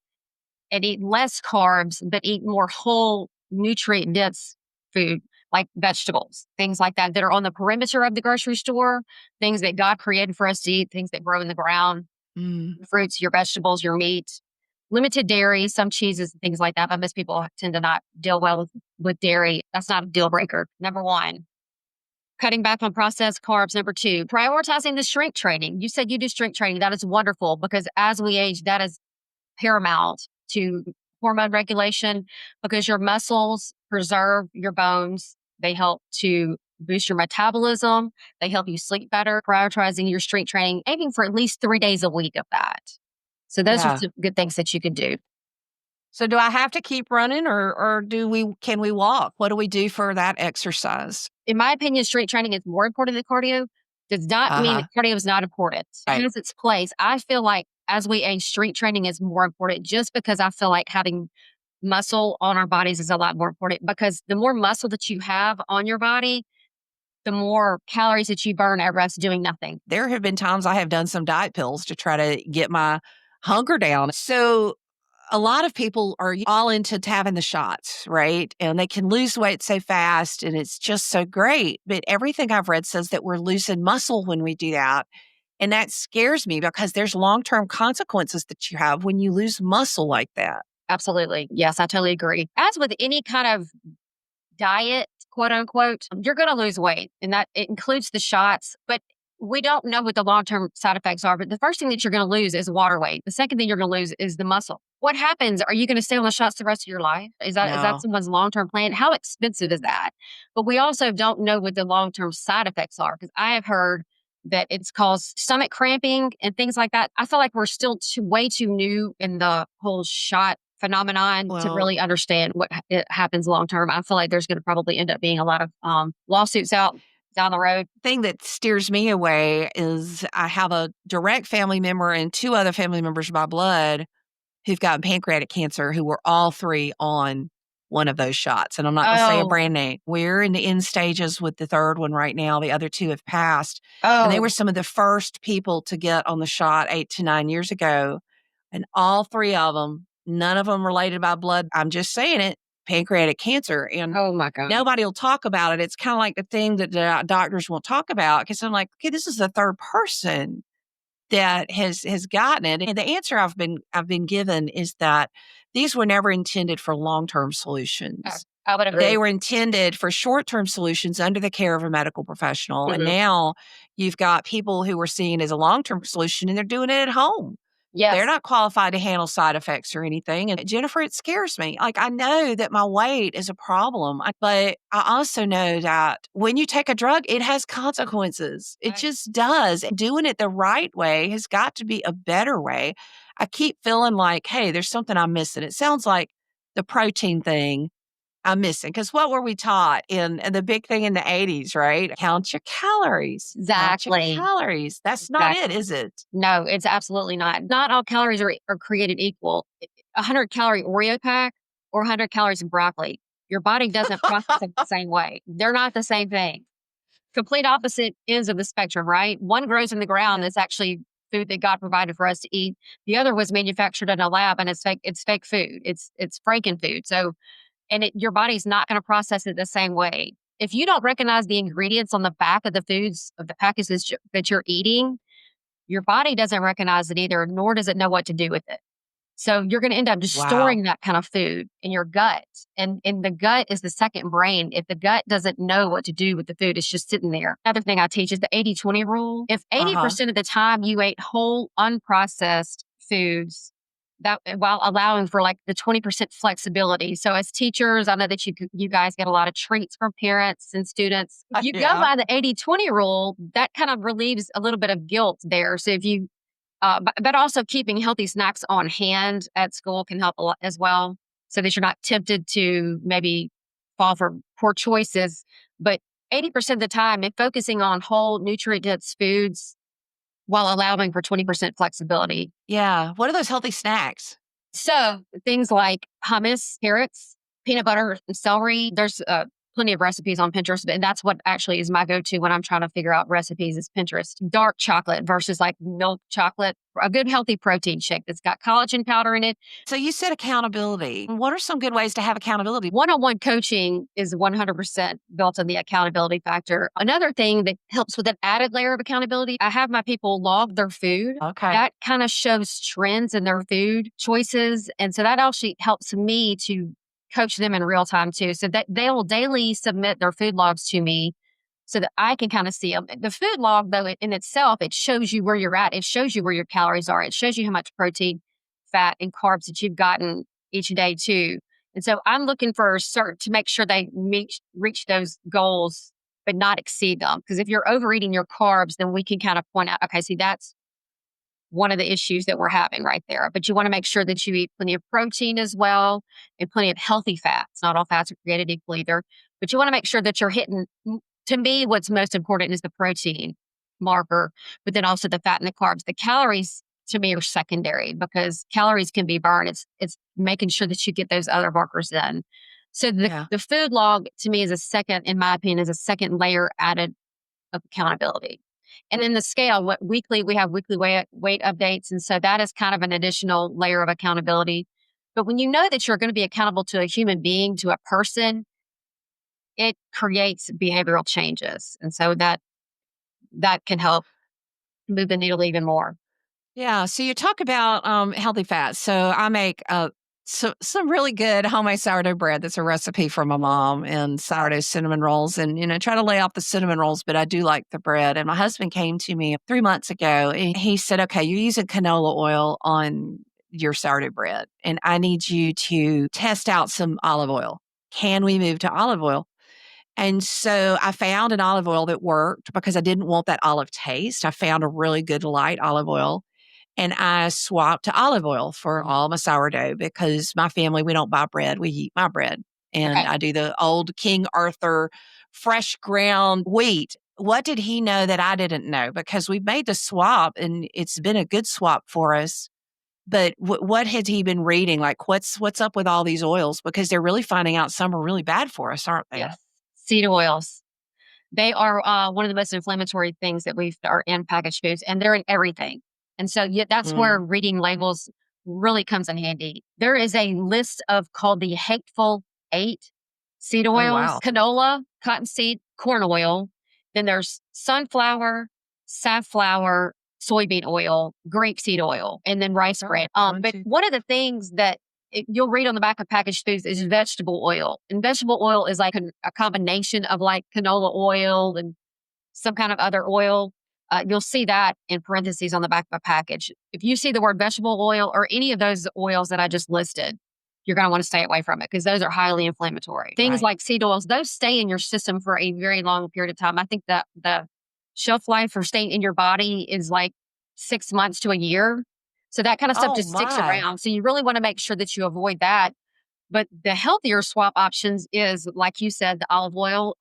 and eat less carbs, but eat more whole nutrient dense food like vegetables, things like that are on the perimeter of the grocery store, things that God created for us to eat, things that grow in the ground, fruits, your vegetables, your meat, limited dairy, some cheeses, and things like that. But most people tend to not deal well with dairy. That's not a deal breaker. Number one. Cutting back on processed carbs. Number two, prioritizing the strength training. You said you do strength training. That is wonderful because as we age, that is paramount to hormone regulation because your muscles preserve your bones. They help to boost your metabolism. They help you sleep better. Prioritizing your strength training, aiming for at least 3 days a week of that. So those are Yeah. some good things that you can do. So do I have to keep running or can we walk? What do we do for that exercise? In my opinion, strength training is more important than cardio. Does not mean Uh-huh. that cardio is not important. Right. It has its place. I feel like as we age, strength training is more important just because I feel like having muscle on our bodies is a lot more important because the more muscle that you have on your body, the more calories that you burn at rest doing nothing. There have been times I have done some diet pills to try to get my hunger down. So a lot of people are all into having the shots, right? And they can lose weight so fast and it's just so great. But everything I've read says that we're losing muscle when we do that. And that scares me because there's long-term consequences that you have when you lose muscle like that. Absolutely. Yes, I totally agree. As with any kind of diet, quote unquote, you're going to lose weight and that it includes the shots, but we don't know what the long-term side effects are. But the first thing that you're going to lose is water weight. The second thing you're going to lose is the muscle. What happens? Are you going to stay on the shots the rest of your life? Is that No. someone's long-term plan? How expensive is that? But we also don't know what the long-term side effects are because I have heard that it's caused stomach cramping and things like that. I feel like we're still way too new in the whole shot phenomenon to Well, really understand what it happens long term. I feel like there's going to probably end up being a lot of lawsuits out down the road. thing that steers me away is I have a direct family member and two other family members by blood who've got pancreatic cancer who were all three on one of those shots. And I'm not going to say a Oh, brand name. We're in the end stages with the third one right now. The other two have passed. And they oh, were some of the first people to get on the shot 8 to 9 years ago. And all three of them, none of them related by blood. I'm just saying it. pancreatic cancer. And Oh my God. nobody will talk about it. It's kind of like the thing that the doctors won't talk about because I'm like, okay, this is the third person that has gotten it. And the answer I've been given is that these were never intended for long-term solutions. I would agree. They were intended for short-term solutions under the care of a medical professional. And Mhm. now you've got people who are seen as a long-term solution and they're doing it at home. They're Yes. not qualified to handle side effects or anything. And Jennifer, it scares me. Like, I know that my weight is a problem, but I also know that when you take a drug, it has consequences. It Right. just does. Doing it the right way has got to be a better way. I keep feeling like, hey, there's something I'm missing. It sounds like the protein thing I'm missing. Because what were we taught in the big thing in the 80s, right? Count your calories. Count your Exactly. calories. That's not it, Exactly. is it? No, it's absolutely not. Not all calories are created equal. A 100-calorie Oreo pack or 100 calories of broccoli, your body doesn't process it the same way. They're not the same thing. Complete opposite ends of the spectrum, right? One grows in the ground. That's actually food that God provided for us to eat. The other was manufactured in a lab, and it's fake. It's fake food. It's Franken food. So, and your body's not going to process it the same way. If you don't recognize the ingredients on the back of the foods of the packages that you're eating, your body doesn't recognize it either, nor does it know what to do with it. So you're going to end up just Wow. storing that kind of food in your gut. And the gut is the second brain. If the gut doesn't know what to do with the food, it's just sitting there. Another thing I teach is the 80-20 rule. If Uh-huh. 80% of the time you ate whole, unprocessed foods, that while allowing for like the 20% flexibility. So as teachers, I know that you guys get a lot of treats from parents and students. If you go Yeah. by the 80-20 rule, that kind of relieves a little bit of guilt there. So if you but also keeping healthy snacks on hand at school can help a lot as well, so that you're not tempted to maybe fall for poor choices. But 80% of the time, if focusing on whole nutrient dense foods while allowing for 20% flexibility. Yeah. What are those healthy snacks? So things like hummus, carrots, peanut butter, and celery. There's plenty of recipes on Pinterest, and that's what actually is my go-to when I'm trying to figure out recipes is Pinterest. Dark chocolate versus like milk chocolate. A good healthy protein shake that's got collagen powder in it. So you said accountability. What are some good ways to have accountability? One-on-one coaching is 100% built on the accountability factor. Another thing that helps with an added layer of accountability, I have my people log their food. Okay. That kind of shows trends in their food choices. And so that actually helps me to coach them in real time too. So that they will daily submit their food logs to me so that I can kind of see them. The food log, though, in itself, it shows you where you're at. It shows you where your calories are. It shows you how much protein, fat, and carbs that you've gotten each day too. And so I'm looking for to make sure they reach those goals, but not exceed them. Because if you're overeating your carbs, then we can kind of point out, okay, see, that's one of the issues that we're having right there. But you want to make sure that you eat plenty of protein as well and plenty of healthy fats. Not all fats are created equal either. But you want to make sure that you're hitting, to me, what's most important is the protein marker, but then also the fat and the carbs. The calories to me are secondary because calories can be burned. It's making sure that you get those other markers in. So Yeah. the food log to me is a second, in my opinion, is a second layer added of accountability. And then the scale, we have weekly weight updates. And so that is kind of an additional layer of accountability. But when you know that you're going to be accountable to a human being, to a person, it creates behavioral changes. And so that can help move the needle even more. Yeah. So you talk about healthy fats. So I make some really good homemade sourdough bread. That's a recipe from my mom, and sourdough cinnamon rolls. And try to lay off the cinnamon rolls, but I do like the bread. And my husband came to me 3 months ago, and he said, "Okay, you're using canola oil on your sourdough bread, and I need you to test out some olive oil. Can we move to olive oil?" And so I found an olive oil that worked because I didn't want that olive taste. I found a really good light olive oil, and I swapped to olive oil for all my sourdough because my family, we don't buy bread. We eat my bread. And Okay. I do the old King Arthur fresh ground wheat. What did he know that I didn't know? Because we made the swap and it's been a good swap for us. But what had he been reading? Like, what's up with all these oils? Because they're really finding out some are really bad for us, aren't they? Yes. Seed oils. They are one of the most inflammatory things that we are in packaged foods, and they're in everything. And so that's where Mm. reading labels really comes in handy. There is a list called the hateful 8 seed Oh, oils: wow. canola, cottonseed, corn oil. Then there's sunflower, safflower, soybean oil, grapeseed oil, and then rice bran. one, But two. one of the things that you'll read on the back of packaged foods is vegetable oil. And vegetable oil is like a combination of like canola oil and some kind of other oil. You'll see that in parentheses on the back of a package. If you see the word vegetable oil or any of those oils that I just listed, you're going to want to stay away from it because those are highly inflammatory. Things Right. like seed oils, those stay in your system for a very long period of time. I think that the shelf life for staying in your body is like 6 months to a year. So that kind of stuff Oh, just sticks my. around. So you really want to make sure that you avoid that. But the healthier swap options is, like you said, the olive oil,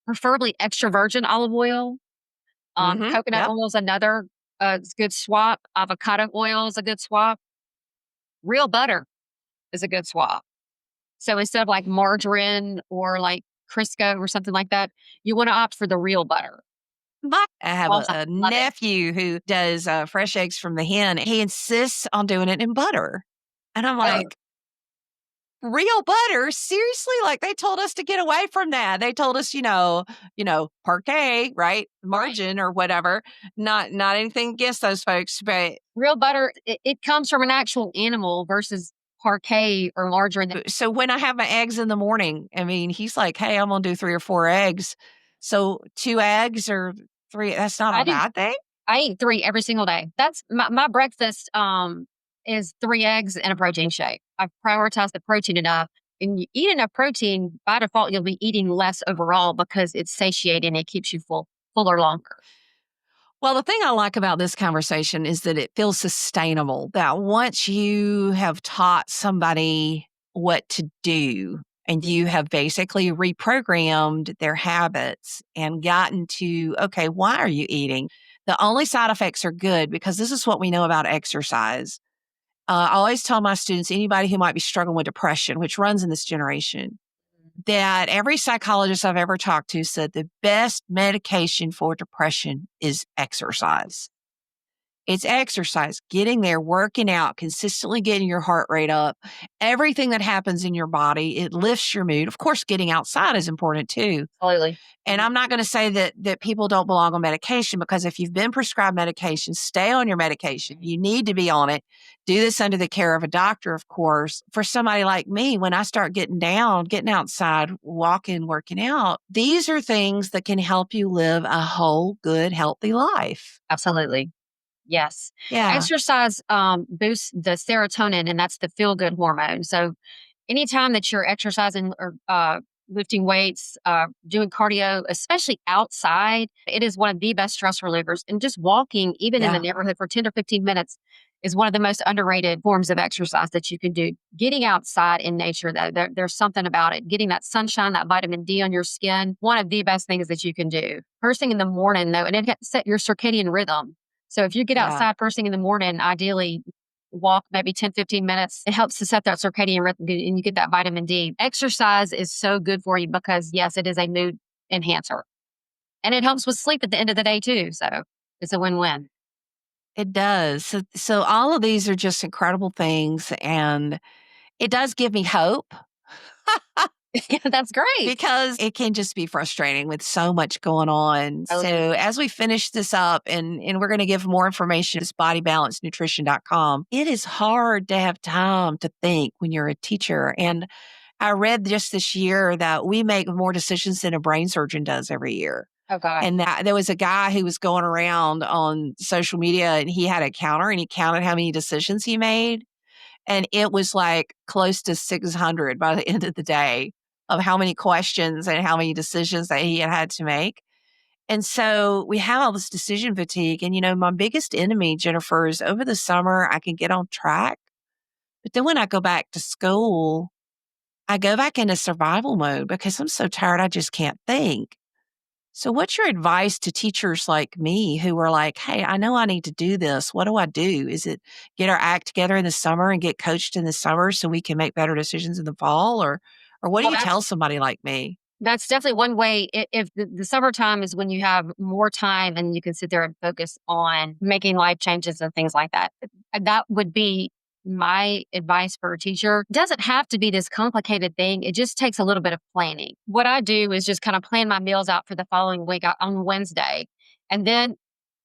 preferably extra virgin olive oil. Coconut Yep. oil is another good swap. Avocado oil is a good swap. Real butter is a good swap. So instead of like margarine or like Crisco or something like that, you want to opt for the real butter. I have Love a it. nephew who does fresh eggs from the hen. He insists on doing it in butter. And I'm Oh, like, real butter? Seriously? Like they told us to get away from that. They told us, parquet, right? Margin or whatever. Not anything against those folks, but real butter, it comes from an actual animal versus parquet or margarine. so when I have my eggs in the morning, I mean, he's like, "Hey, I'm gonna do 3 or 4 eggs." So 2 eggs or 3, that's not I a do. bad thing? I eat 3 every single day. That's my breakfast, is 3 eggs and a protein shake. I prioritize the protein enough. And you eat enough protein, by default, you'll be eating less overall because it's satiating. It keeps you fuller longer. Well, the thing I like about this conversation is that it feels sustainable, that once you have taught somebody what to do and you have basically reprogrammed their habits and gotten to, okay, why are you eating? The only side effects are good because this is what we know about exercise. I always tell my students, anybody who might be struggling with depression, which runs in this generation, that every psychologist I've ever talked to said the best medication for depression is exercise. It's exercise, getting there, working out, consistently getting your heart rate up. Everything that happens in your body, it lifts your mood. Of course, getting outside is important too. Absolutely. And I'm not going to say that people don't belong on medication, because if you've been prescribed medication, stay on your medication. You need to be on it. Do this under the care of a doctor, of course. For somebody like me, when I start getting down, getting outside, walking, working out, these are things that can help you live a whole, good, healthy life. Absolutely. Yes. Yeah. Exercise boosts the serotonin, and that's the feel good hormone. So anytime that you're exercising or lifting weights, doing cardio, especially outside, it is one of the best stress relievers. And just walking, even in the Yeah. neighborhood for 10 to 15 minutes, is one of the most underrated forms of exercise that you can do. Getting outside in nature, though, there's something about it. Getting that sunshine, that vitamin D on your skin, one of the best things that you can do. First thing in the morning, though, and it can set your circadian rhythm. So if you get Yeah. outside first thing in the morning, ideally walk maybe 10, 15 minutes. It helps to set that circadian rhythm and you get that vitamin D. Exercise is so good for you because, yes, it is a mood enhancer. And it helps with sleep at the end of the day, too. So it's a win-win. It does. So all of these are just incredible things. And it does give me hope, Yeah, that's great. because it can just be frustrating with so much going on. Oh, So as we finish this up, and we're going to give more information, it's bodybalancenutrition.com. It is hard to have time to think when you're a teacher. And I read just this year that we make more decisions than a brain surgeon does every year. Oh, God. And that there was a guy who was going around on social media, and he had a counter and he counted how many decisions he made. And it was like close to 600 by the end of the day, of how many questions and how many decisions that he had to make. And so we have all this decision fatigue. And, my biggest enemy, Jennifer, is over the summer, I can get on track. But then when I go back to school, I go back into survival mode because I'm so tired, I just can't think. So what's your advice to teachers like me who are like, hey, I know I need to do this. What do I do? Is it get our act together in the summer and get coached in the summer so we can make better decisions in the fall? Or what do Well, you tell somebody like me? that's definitely one way. If the summertime is when you have more time and you can sit there and focus on making life changes and things like that, that would be my advice for a teacher doesn't have to be this complicated thing. It just takes a little bit of planning. What I do is just kind of plan my meals out for the following week on Wednesday. And then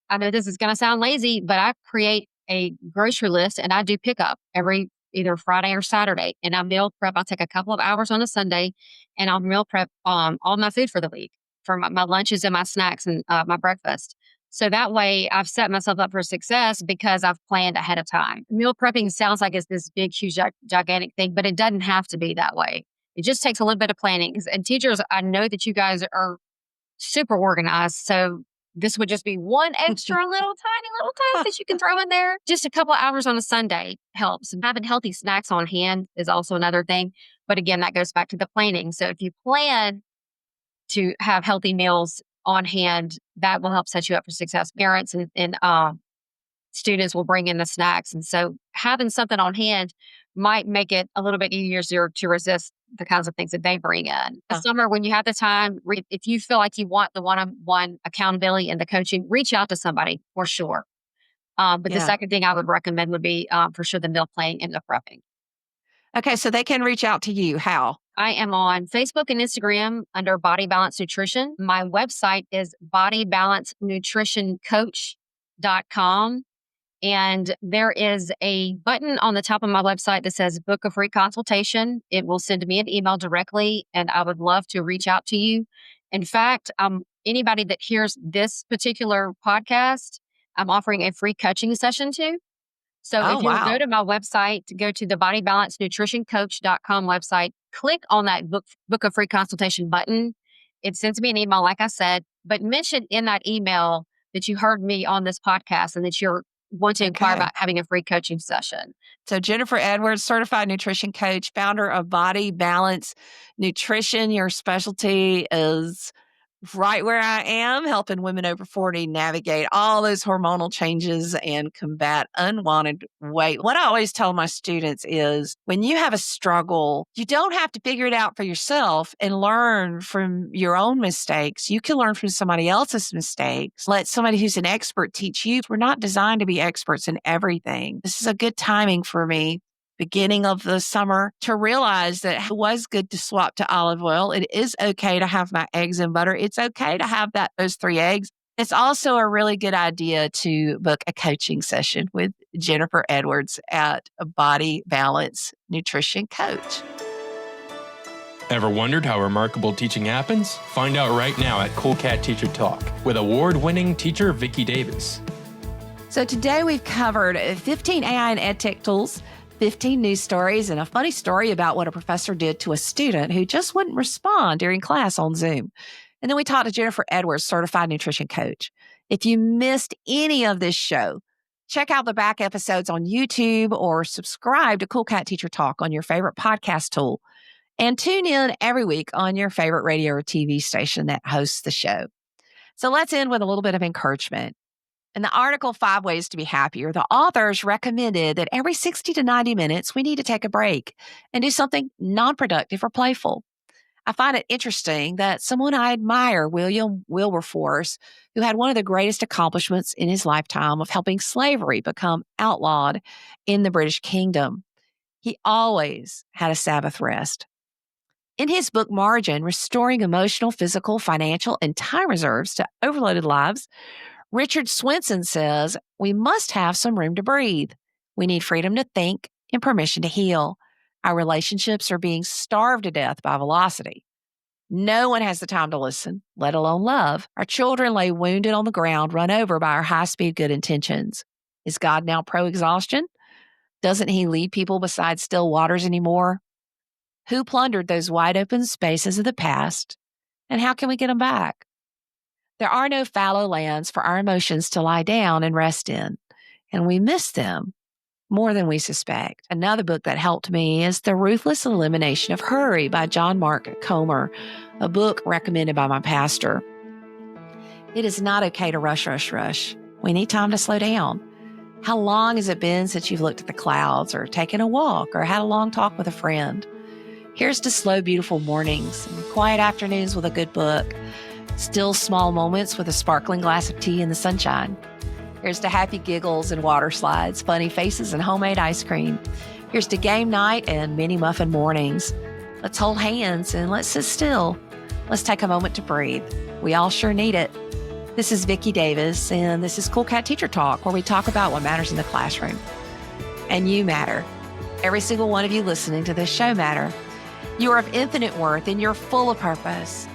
I know this is going to sound lazy, but I create a grocery list and I do pickup every either Friday or Saturday. And I meal prep. I'll take a couple of hours on a Sunday and I'll meal prep all my food for the week, for my lunches and my snacks and my breakfast. So that way I've set myself up for success because I've planned ahead of time. Meal prepping sounds like it's this big, huge, gigantic thing, but it doesn't have to be that way. It just takes a little bit of planning. And teachers, I know that you guys are super organized. So this would just be one extra tiny little task that you can throw in there. Just a couple of hours on a Sunday helps. And having healthy snacks on hand is also another thing. But again, that goes back to the planning. So if you plan to have healthy meals on hand, that will help set you up for success. Parents and students will bring in the snacks. And so having something on hand might make it a little bit easier to resist the kinds of things that they bring in. The summer, when you have the time, if you feel like you want the one-on-one accountability and the coaching, reach out to somebody for sure. But the second thing I would recommend would be for sure the meal planning and the prepping. Okay, so they can reach out to you. How? I am on Facebook and Instagram under Body Balance Nutrition. My website is bodybalancenutritioncoach.com. And there is a button on the top of my website that says book a free consultation. It will send me an email directly, and I would love to reach out to you. In fact, anybody that hears this particular podcast, I'm offering a free coaching session to. So if you go to my website, go to the bodybalancenutritioncoach.com website, click on that book a free consultation button. It sends me an email, like I said, but mention in that email that you heard me on this podcast and that you're want to inquire about having a free coaching session. So Jennifer Edwards, certified nutrition coach, founder of Body Balance Nutrition. Your specialty is right where I am, helping women over 40 navigate all those hormonal changes and combat unwanted weight. What I always tell my students is when you have a struggle, you don't have to figure it out for yourself and learn from your own mistakes. You can learn from somebody else's mistakes. Let somebody who's an expert teach you. We're not designed to be experts in everything. This is a good timing for me, beginning of the summer, to realize that it was good to swap to olive oil. It is okay to have my eggs and butter. It's okay to have those 3 eggs. It's also a really good idea to book a coaching session with Jennifer Edwards at Body Balance Nutrition Coach. Ever wondered how remarkable teaching happens? Find out right now at Cool Cat Teacher Talk with award-winning teacher Vicki Davis. So today we've covered 15 AI and EdTech tools, 15 news stories, and a funny story about what a professor did to a student who just wouldn't respond during class on Zoom. And then we talked to Jennifer Edwards, certified nutrition coach. If you missed any of this show, check out the back episodes on YouTube or subscribe to Cool Cat Teacher Talk on your favorite podcast tool. And tune in every week on your favorite radio or TV station that hosts the show. So let's end with a little bit of encouragement. In the article, 5 Ways to Be Happier, the authors recommended that every 60 to 90 minutes, we need to take a break and do something non-productive or playful. I find it interesting that someone I admire, William Wilberforce, who had one of the greatest accomplishments in his lifetime of helping slavery become outlawed in the British Kingdom, he always had a Sabbath rest. In his book, Margin, Restoring Emotional, Physical, Financial, and Time Reserves to Overloaded Lives, Richard Swenson says, we must have some room to breathe. We need freedom to think and permission to heal. Our relationships are being starved to death by velocity. No one has the time to listen, let alone love. Our children lay wounded on the ground, run over by our high-speed good intentions. Is God now pro-exhaustion? Doesn't he lead people beside still waters anymore? Who plundered those wide-open spaces of the past? And how can we get them back? There are no fallow lands for our emotions to lie down and rest in, and we miss them more than we suspect. Another book that helped me is The Ruthless Elimination of Hurry by John Mark Comer, a book recommended by my pastor. It is not okay to rush. We need time to slow down. How long has it been since you've looked at the clouds or taken a walk or had a long talk with a friend? Here's to slow, beautiful mornings and quiet afternoons with a good book. Still small moments with a sparkling glass of tea in the sunshine. Here's to happy giggles and water slides, funny faces and homemade ice cream. Here's to game night and mini muffin mornings. Let's hold hands and let's sit still. Let's take a moment to breathe. We all sure need it. This is Vicki Davis, and this is Cool Cat Teacher Talk, where we talk about what matters in the classroom. And you matter. Every single one of you listening to this show matter. You are of infinite worth, and you're full of purpose.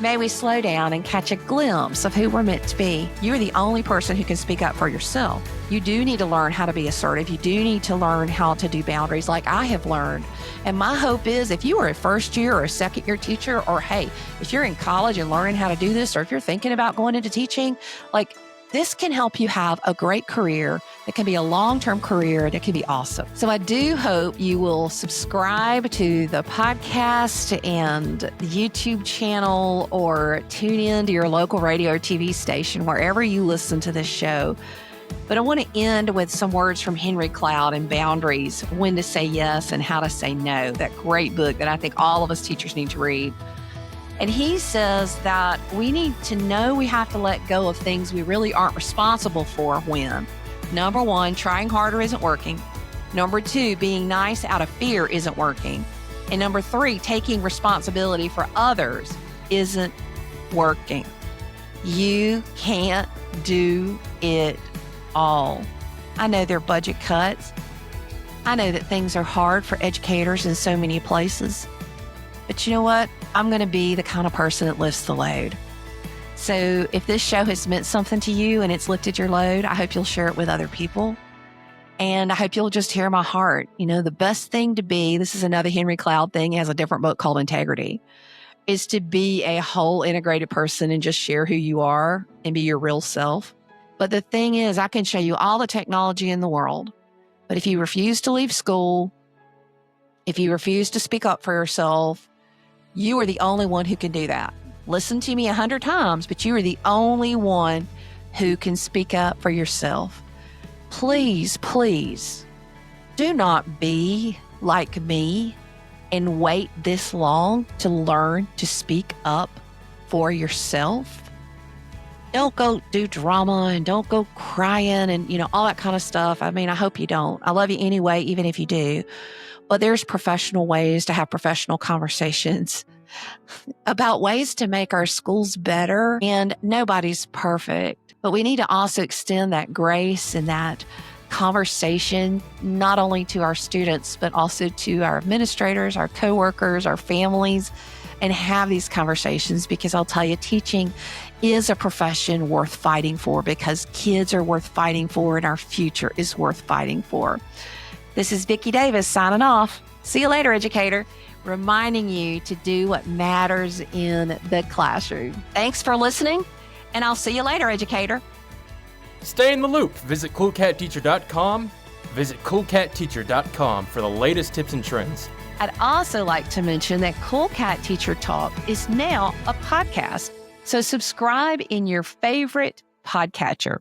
May we slow down and catch a glimpse of who we're meant to be. You're the only person who can speak up for yourself. You do need to learn how to be assertive. You do need to learn how to do boundaries like I have learned. And my hope is if you are a first year or a second year teacher, or hey, if you're in college and learning how to do this, or if you're thinking about going into teaching, this can help you have a great career. It can be a long-term career that can be awesome. So I do hope you will subscribe to the podcast and the YouTube channel, or tune in to your local radio or TV station, wherever you listen to this show. But I want to end with some words from Henry Cloud and Boundaries, When to Say Yes and How to Say No, that great book that I think all of us teachers need to read. And he says that we need to know we have to let go of things we really aren't responsible for when, number one, trying harder isn't working. Number two, being nice out of fear isn't working. And number three, taking responsibility for others isn't working. You can't do it all. I know there are budget cuts. I know that things are hard for educators in so many places. But you know what? I'm going to be the kind of person that lifts the load. So if this show has meant something to you and it's lifted your load, I hope you'll share it with other people. And I hope you'll just hear my heart. You know, the best thing to be, this is another Henry Cloud thing, he has a different book called Integrity, is to be a whole integrated person and just share who you are and be your real self. But the thing is, I can show you all the technology in the world. But if you refuse to leave school, if you refuse to speak up for yourself, you are the only one who can do that. Listen to me 100 times, but you are the only one who can speak up for yourself. Please, please, do not be like me and wait this long to learn to speak up for yourself. Don't go do drama and don't go crying and, all that kind of stuff. I mean, I hope you don't. I love you anyway, even if you do. But there's professional ways to have professional conversations about ways to make our schools better. And nobody's perfect, but we need to also extend that grace and that conversation, not only to our students, but also to our administrators, our coworkers, our families, and have these conversations, because I'll tell you, teaching is a profession worth fighting for, because kids are worth fighting for and our future is worth fighting for. This is Vicki Davis signing off. See you later, educator. Reminding you to do what matters in the classroom. Thanks for listening, and I'll see you later, educator. Stay in the loop. Visit coolcatteacher.com. Visit coolcatteacher.com for the latest tips and trends. I'd also like to mention that Cool Cat Teacher Talk is now a podcast. So subscribe in your favorite podcatcher.